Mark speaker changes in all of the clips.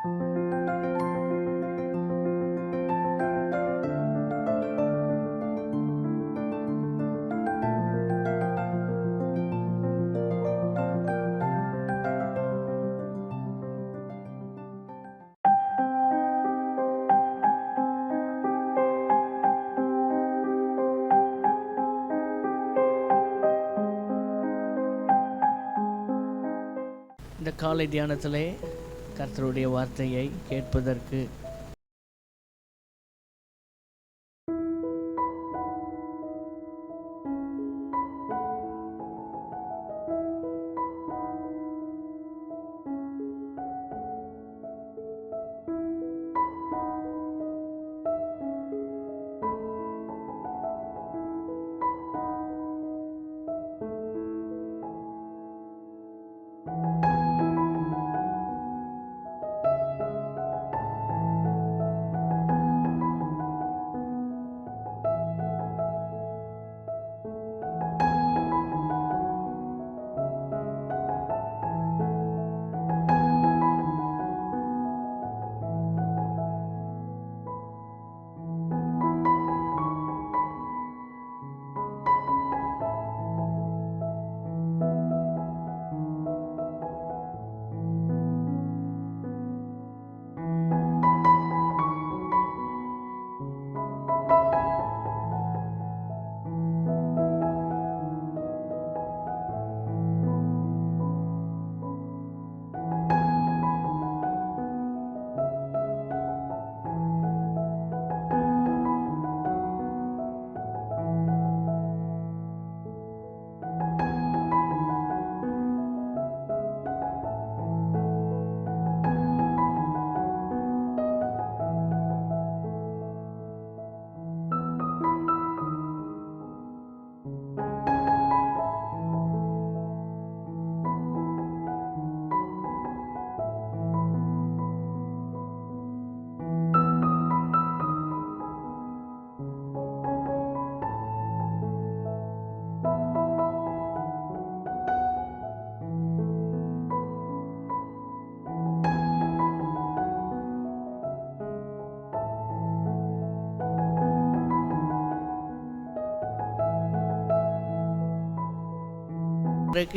Speaker 1: இந்த காலை தியானத்திலே கர்த்தருடைய வார்த்தையை கேட்பதற்கு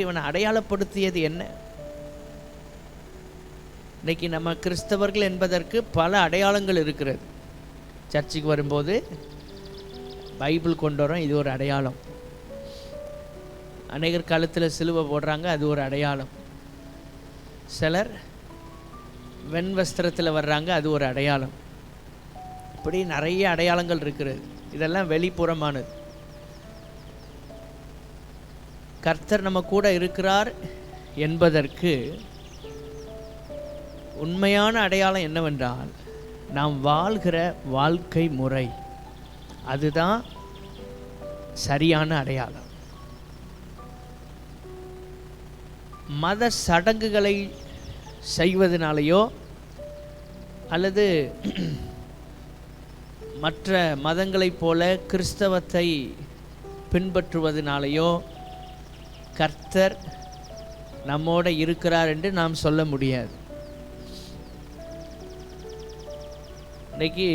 Speaker 1: இவனை அடையாளப்படுத்தியது என்ன? இன்னைக்கு நம்ம கிறிஸ்தவர்கள் என்பதற்கு பல அடையாளங்கள் இருக்கிறது. சர்ச்சுக்கு வரும்போது பைபிள் கொண்டு வரோம், இது ஒரு அடையாளம். அநேகர் கழுத்தில் சிலுவை போடுறாங்க, அது ஒரு அடையாளம். சிலர் வெண் வஸ்திரத்தில் வர்றாங்க, அது ஒரு அடையாளம். இப்படி நிறைய அடையாளங்கள் இருக்கிறது. இதெல்லாம் வெளிப்புறமானது. கர்த்தர் நம்ம கூட இருக்கிறார் என்பதற்கு உண்மையான அடையாளம் என்னவென்றால் நாம் வாழ்கிற வாழ்க்கை முறை, அதுதான் சரியான அடையாளம். மத சடங்குகளை செய்வதனாலேயோ அல்லது மற்ற மதங்களைப் போல கிறிஸ்தவத்தை பின்பற்றுவதனாலேயோ கர்த்தர் நம்மோட இருக்கிறார் என்று நாம் சொல்ல முடியாது. இன்னைக்கு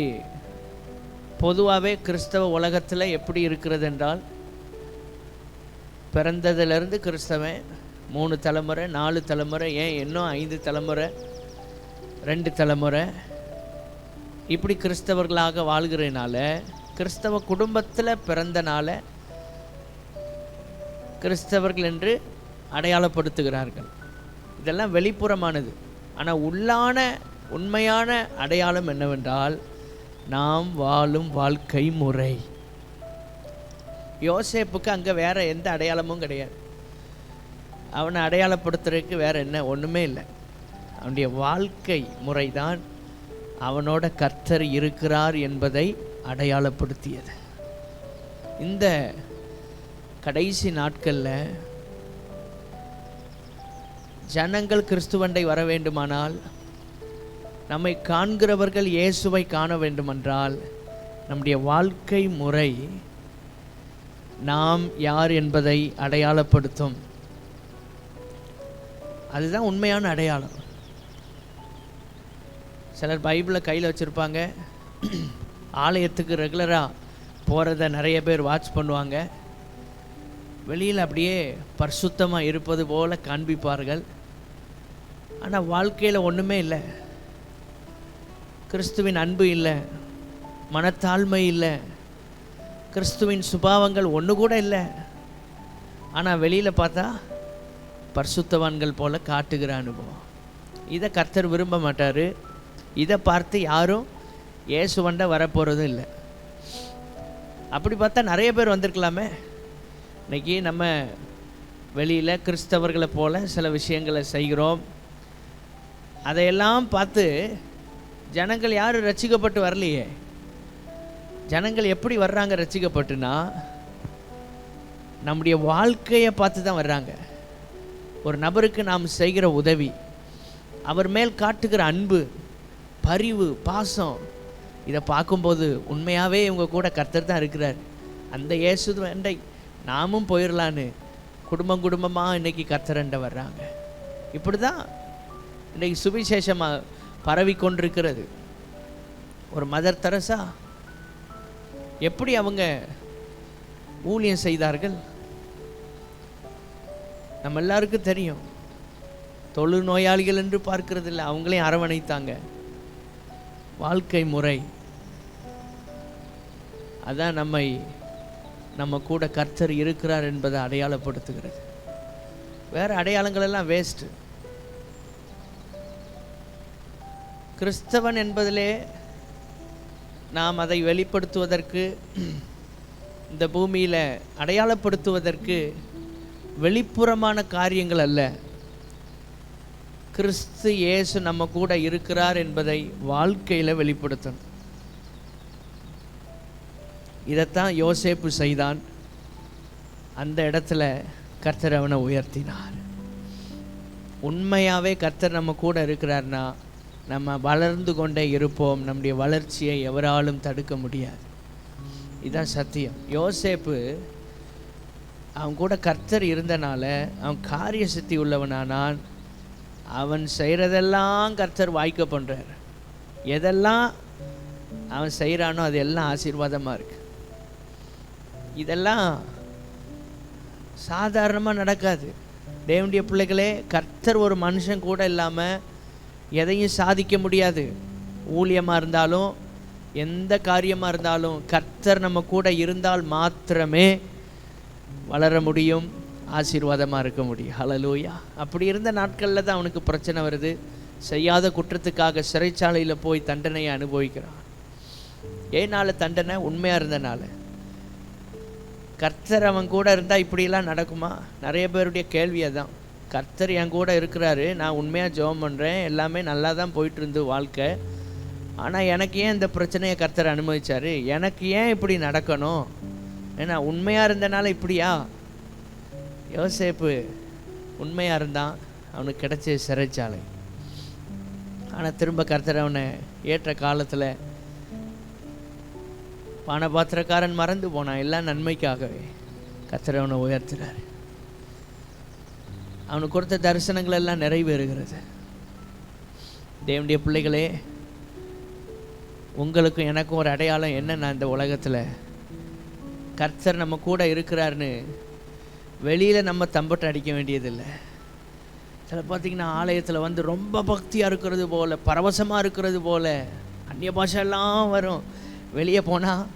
Speaker 1: பொதுவாகவே கிறிஸ்தவ உலகத்தில் எப்படி இருக்கிறது என்றால், பிறந்ததிலிருந்து கிறிஸ்தவன் 3 தலைமுறை 4 தலைமுறை, ஏன் இன்னும் 5 தலைமுறை 2 தலைமுறை இப்படி கிறிஸ்தவர்களாக வாழ்கிறதுனால, கிறிஸ்தவ குடும்பத்தில் பிறந்தனால கிறிஸ்தவர்கள் என்று அடையாளப்படுத்துகிறார்கள். இதெல்லாம் வெளிப்புறமானது. ஆனால் உள்ளான உண்மையான அடையாளம் என்னவென்றால் நாம் வாழும் வாழ்க்கை முறை. யோசேப்புக்கு அங்கே வேற எந்த அடையாளமும் கிடையாது. அவனை அடையாளப்படுத்துறதுக்கு வேற என்ன ஒன்றுமே இல்லை. அவனுடைய வாழ்க்கை முறைதான் அவனோட கர்த்தர் இருக்கிறார் என்பதை அடையாளப்படுத்தியது. இந்த கடைசி நாட்களில் ஜனங்கள் கிறிஸ்துவண்டை வர வேண்டுமானால், நம்மை காண்கிறவர்கள் இயேசுவை காண வேண்டுமென்றால், நம்முடைய வாழ்க்கை முறை நாம் யார் என்பதை அடையாளப்படுத்தும். அதுதான் உண்மையான அடையாளம். சிலர் பைபிளை கையில் வச்சுருப்பாங்க, ஆலயத்துக்கு ரெகுலராக போகிறத நிறைய பேர் வாட்ச் பண்ணுவாங்க, வெளியில் அப்படியே பரிசுத்தமாக இருப்பது போல் காண்பிப்பார்கள். ஆனால் வாழ்க்கையில் ஒன்றுமே இல்லை. கிறிஸ்துவின் அன்பு இல்லை, மனத்தாழ்மை இல்லை, கிறிஸ்துவின் சுபாவங்கள் ஒன்று கூட இல்லை. ஆனால் வெளியில் பார்த்தா பரிசுத்தவான்கள் போல் காட்டுகிற அனுபவம். இதை கர்த்தர் விரும்ப மாட்டார். இதை பார்த்து யாரும் இயேசுவண்ட வரப்போகிறதும் இல்லை. அப்படி பார்த்தா நிறைய பேர் வந்திருக்கலாமே. இன்றைக்கி நம்ம வெளியில் கிறிஸ்தவர்களை போல் சில விஷயங்களை செய்கிறோம். அதையெல்லாம் பார்த்து ஜனங்கள் யாரும் ரட்சிக்கப்பட்டு வரலையே. ஜனங்கள் எப்படி வர்றாங்க ரட்சிக்கப்பட்டுனா, நம்முடைய வாழ்க்கையை பார்த்து தான் வர்றாங்க. ஒரு நபருக்கு நாம் செய்கிற உதவி, அவர் மேல் காட்டுகிற அன்பு, பரிவு, பாசம், இதை பார்க்கும்போது உண்மையாகவே இவங்க கூட கர்த்தர் தான் இருக்கிறார், அந்த இயேசுவை நாமும் போயிடலான்னு குடும்பமாக இன்றைக்கி கர்த்தரண்ட வர்றாங்க. இப்படி தான் இன்றைக்கி சுவிசேஷமாக பரவி கொண்டிருக்கிறது. ஒரு மதர் தெரசா எப்படி அவங்க ஊழியம் செய்தார்கள் நம்ம எல்லாருக்கும் தெரியும். தொழு நோயாளிகள் என்று பார்க்கறது இல்லை, அவங்களையும் அரவணைத்தாங்க. வாழ்க்கை முறை அதான் நம்ம கூட கர்த்தர் இருக்கிறார் என்பதை அடையாளப்படுத்துகிறது. வேறு அடையாளங்கள் எல்லாம் வேஸ்ட்டு. கிறிஸ்தவன் என்பதிலே நாம் அதை வெளிப்படுத்துவதற்கு, இந்த பூமியில் அடையாளப்படுத்துவதற்கு வெளிப்புறமான காரியங்கள் அல்ல, கிறிஸ்து இயேசு நம்ம கூட இருக்கிறார் என்பதை வாழ்க்கையில் வெளிப்படுத்தணும். இதைத்தான் யோசேப்பு செய்தான். அந்த இடத்துல கர்த்தர் அவனை உயர்த்தினார். உண்மையாகவே கர்த்தர் நம்ம கூட இருக்கிறார்னா நம்ம வளர்ந்து கொண்டே இருப்போம். நம்முடைய வளர்ச்சியை எவராலும் தடுக்க முடியாது. இதுதான் சத்தியம். யோசேப்பு அவன் கூட கர்த்தர் இருந்தனால அவன் காரிய சித்தி உள்ளவனானான். அவன் செய்கிறதெல்லாம் கர்த்தர் வாய்க்க பண்ணுறார். எதெல்லாம் அவன் செய்கிறானோ அது எல்லாம் ஆசீர்வாதமாக இருக்குது. இதெல்லாம் சாதாரணமாக நடக்காது. தேவனுடைய பிள்ளைகளே, கர்த்தர் ஒரு மனுஷன் கூட இல்லாமல் எதையும் சாதிக்க முடியாது. ஊழியமாக இருந்தாலும் எந்த காரியமாக இருந்தாலும் கர்த்தர் நம்ம கூட இருந்தால் மாத்திரமே வளர முடியும், ஆசீர்வாதமாக இருக்க முடியும். ஹல்லேலூயா. அப்படி இருந்த நாட்களில் தான் அவனுக்கு பிரச்சனை வருது. செய்யாத குற்றத்துக்காக சிறைச்சாலையில் போய் தண்டனையை அனுபவிக்கிறான். ஏனால தண்டனை? உண்மையாக இருந்தனால. கர்த்தர் அவன் கூட இருந்தால் இப்படியெல்லாம் நடக்குமா? நிறைய பேருடைய கேள்வி அதான். கர்த்தர் என் கூட இருக்கிறாரு, நான் உண்மையாக ஜெபம் பண்ணுறேன், எல்லாமே நல்லா தான் போயிட்டுருந்து வாழ்க்கை, ஆனால் எனக்கு ஏன் இந்த பிரச்சனையை கர்த்தர் அனுமதிச்சார்? எனக்கு ஏன் இப்படி நடக்கணும்? ஏன்னா உண்மையாக இருந்தனால இப்படியா? யோசேப்பு உண்மையாக இருந்தான், அவனுக்கு கிடைச்ச சிறைச்சாலை. ஆனால் திரும்ப கர்த்தர் அவனை ஏற்ற காலத்தில் பானபாத்திரக்காரன் மறந்து போனான். எல்லாம் நன்மைக்காகவே கர்த்தர் அவனை உயர்த்துறார். அவனுக்கு கொடுத்த தரிசனங்கள் எல்லாம் நிறைவேறுகிறது. தேவனுடைய பிள்ளைகளே, உங்களுக்கும் எனக்கும் ஒரு அடையாளம் என்னன்னா, இந்த உலகத்தில் கர்த்தர் நம்ம கூட இருக்கிறாருன்னு வெளியில் நம்ம தம்பட்டு அடிக்க வேண்டியதில்லை. சில பார்த்திங்கன்னா ஆலயத்தில் வந்து ரொம்ப பக்தியாக இருக்கிறது போல், பரவசமாக இருக்கிறது போல் அந்நிய பாஷையெல்லாம் வரும். வெளியே போனால்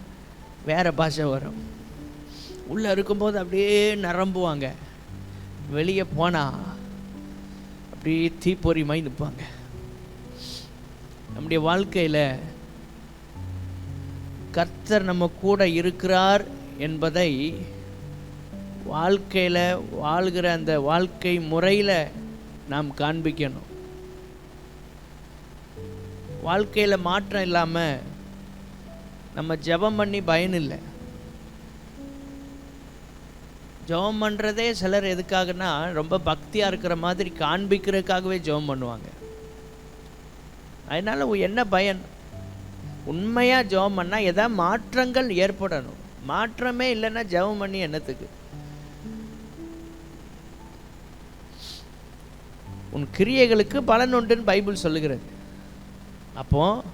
Speaker 1: வேறு பாஷை வரும். உள்ளே இருக்கும்போது அப்படியே நிரம்புவாங்க, வெளியே போனால் அப்படியே தீப்பொறி மாதிரி நிற்பாங்க. நம்முடைய வாழ்க்கையில் கர்த்தர் நம்ம கூட இருக்கிறார் என்பதை வாழ்க்கையில் வாழ்கிற அந்த வாழ்க்கை முறையில் நாம் காண்பிக்கணும். வாழ்க்கையில் மாற்றம் இல்லாமல் நம்ம ஜெபம் பண்ணி பயன் இல்லை. ஜெபம் பண்ணுறதே சிலர் எதுக்காகனா ரொம்ப பக்தியாக இருக்கிற மாதிரி காண்பிக்கிறதுக்காகவே ஜெபம் பண்ணுவாங்க. அதனால் என்ன பயன்? உண்மையாக ஜெபம் பண்ணால் எதாவது மாற்றங்கள் ஏற்படணும். மாற்றமே இல்லைன்னா ஜெபம் பண்ணி என்னத்துக்கு? உன் கிரியைகளுக்கு பலன் உண்டுன்னு பைபிள் சொல்லுகிறது. அப்போது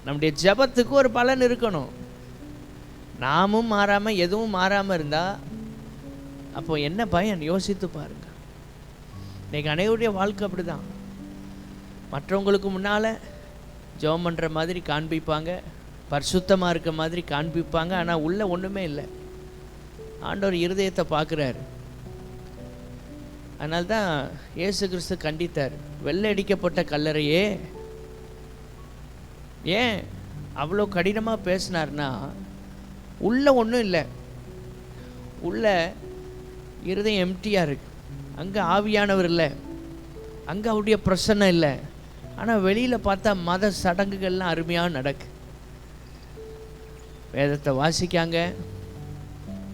Speaker 1: நம்முடைய ஜெபத்துக்கு ஒரு பலன் இருக்கணும். நாமும் மாறாமல் எதுவும் மாறாமல் இருந்தால் அப்போது என்ன பயன்? யோசித்து பாருங்கள். இன்றைக்கி அனைவருடைய வாழ்க்கை அப்படி தான். மற்றவங்களுக்கு முன்னால் ஜெபம் பண்ணுற மாதிரி காண்பிப்பாங்க, பரிசுத்தமாக இருக்க மாதிரி காண்பிப்பாங்க, ஆனால் உள்ளே ஒன்றுமே இல்லை. ஆண்டவர் இருதயத்தை பார்க்குறாரு. அதனால்தான் இயேசு கிறிஸ்து கண்டித்தார், வெள்ளை அடிக்கப்பட்ட கல்லறையே. ஏன் அவ்வளோ கடினமாக பேசினார்னா, உள்ளே ஒன்றும் இல்லை, உள்ள இருதயம் எம்டியாக இருக்கு. அங்கே ஆவியானவர் இல்லை, அங்கே அவருடைய பிரசன்னம் இல்லை. ஆனால் வெளியில் பார்த்தா மத சடங்குகள்லாம் அருமையாக நடக்கு. வேதத்தை வாசிக்காங்க,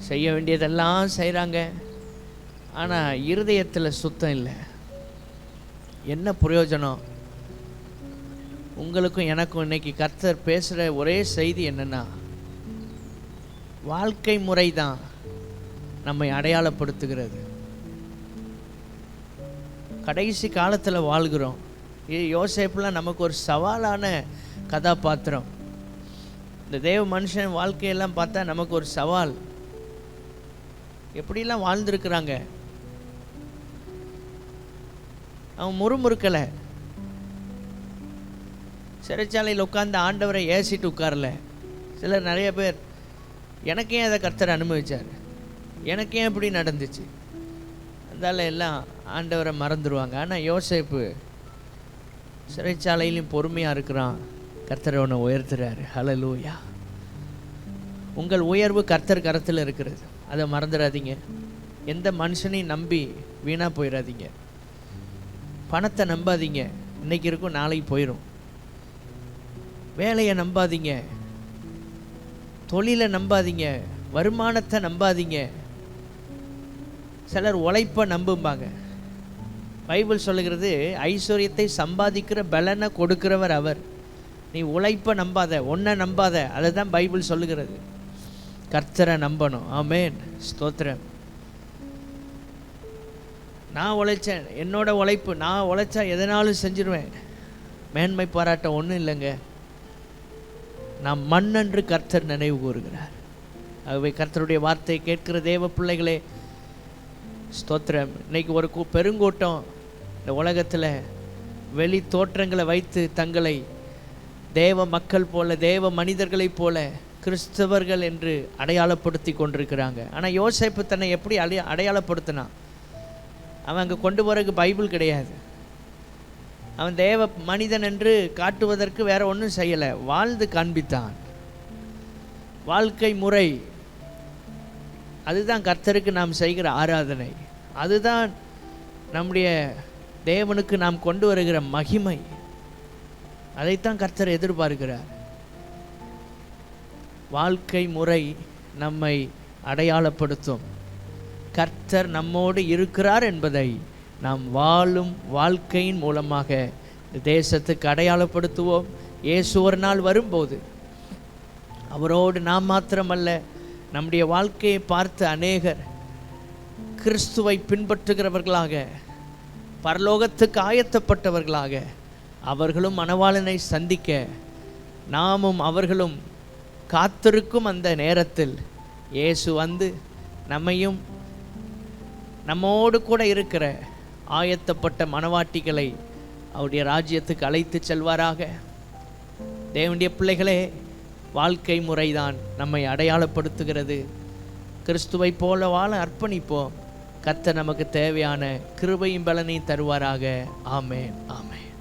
Speaker 1: செய்ய வேண்டியதெல்லாம் செய்கிறாங்க, ஆனால் இருதயத்தில் சுத்தம் இல்லை. என்ன பிரயோஜனம்? உங்களுக்கும் எனக்கும் இன்னைக்கு கர்த்தர் பேசுகிற ஒரே செய்தி என்னென்னா, வாழ்க்கை முறை தான் நம்மை அடையாளப்படுத்துகிறது. கடைசி காலத்தில் வாழ்கிறோம். யோசேப்புலாம் நமக்கு ஒரு சவாலான கதாபாத்திரம். இந்த தேவ மனுஷன் வாழ்க்கையெல்லாம் பார்த்தா நமக்கு ஒரு சவால். எப்படிலாம் வாழ்ந்துருக்குறாங்க. அவன் முறுமுறுக்கலை, சிறைச்சாலையில் உட்கார்ந்து ஆண்டவரை ஏசிட்டு உட்காரல. சிலர் நிறைய பேர், எனக்கே அதை கர்த்தர் அனுபவிச்சார், எனக்கே எப்படி நடந்துச்சு, அதனால எல்லாம் ஆண்டவரை மறந்துடுவாங்க. ஆனால் யோசேப்பு சிறைச்சாலையிலும் பொறுமையாக இருக்கிறான். கர்த்தர் அவனை உயர்த்துறாரு. ஹல்லேலூயா. உங்கள் உயர்வு கர்த்தர் கரத்தில் இருக்கிறது, அதை மறந்துடாதீங்க. எந்த மனுஷனையும் நம்பி வீணாக போயிடாதீங்க. பணத்தை நம்பாதீங்க, இன்றைக்கி இருக்கும் நாளைக்கு போயிடும். வேலையை நம்பாதீங்க, தொழிலை நம்பாதீங்க, வருமானத்தை நம்பாதீங்க. சிலர் உழைப்பை நம்பும்பாங்க. பைபிள் சொல்லுகிறது, ஐஸ்வர்யத்தை சம்பாதிக்கிற பலனை கொடுக்கிறவர் அவர். நீ உழைப்பை நம்பாத, ஒன்றை நம்பாத. அதை தான் பைபிள் சொல்லுகிறது. கர்த்தரை நம்பணும். ஆமென், ஸ்தோத்திரம். நான் உழைச்சேன், என்னோட உழைப்பு, நான் உழைச்சா எதனாலும் செஞ்சிருவேன், மேன்மை பாராட்ட ஒன்றும் இல்லைங்க. நான் மண்ணென்று கர்த்தர் நினைவு கூறுகிறார். ஆகவே கர்த்தருடைய வார்த்தையை கேட்கிற தேவ பிள்ளைகளே, ஸ்தோத்திரம். இன்னைக்கு ஒரு பெருங்கூட்டம் இந்த உலகத்தில் வெளி தோற்றங்களை வைத்து தங்களை தேவ மக்கள் போல, தேவ மனிதர்களைப் போல கிறிஸ்தவர்கள் என்று அடையாளப்படுத்தி கொண்டிருக்கிறாங்க. ஆனால் யோசேப்பு தன்னை எப்படி அடையாளப்படுத்தினான்? அவன் அங்கே கொண்டு போகிறதுக்கு பைபிள் கிடையாது. அவன் தேவ மனிதன் என்று காட்டுவதற்கு வேற ஒன்றும் செய்யலை, வாழ்ந்து காண்பித்தான். வாழ்க்கை முறை அதுதான் கர்த்தருக்கு நாம் செய்கிற ஆராதனை. அதுதான் நம்முடைய தேவனுக்கு நாம் கொண்டு வருகிற மகிமை. அதைத்தான் கர்த்தர் எதிர்பார்க்கிறார். வாழ்க்கை முறை நம்மை அடையாளப்படுத்தும். கர்த்தர் நம்மோடு இருக்கிறார் என்பதை நாம் வாழும் வாழ்க்கையின் மூலமாக தேசத்துக்கு அடையாளப்படுத்துவோம். இயேசு ஒரு நாள் வரும்போது அவரோடு நாம் மாத்திரமல்ல, நம்முடைய வாழ்க்கையை பார்த்து அநேகர் கிறிஸ்துவை பின்பற்றுகிறவர்களாக, பரலோகத்துக்கு ஆயத்தப்பட்டவர்களாக, அவர்களும் மணவாளனை சந்திக்க நாமும் அவர்களும் காத்திருக்கும் அந்த நேரத்தில் இயேசு வந்து நம்மையும் நம்மோடு கூட இருக்கிற ஆயத்தப்பட்ட மணவாட்டிகளை அவருடைய ராஜ்யத்துக்கு அழைத்து செல்வாராக. தேவனுடைய பிள்ளைகளே, வாழ்க்கை முறைதான் நம்மை அடையாளப்படுத்துகிறது. கிறிஸ்துவை போல வாழ அர்ப்பணிப்போம். கர்த்தர் நமக்கு தேவையான கிருபையும் பலனையும் தருவாராக. ஆமென், ஆமென்.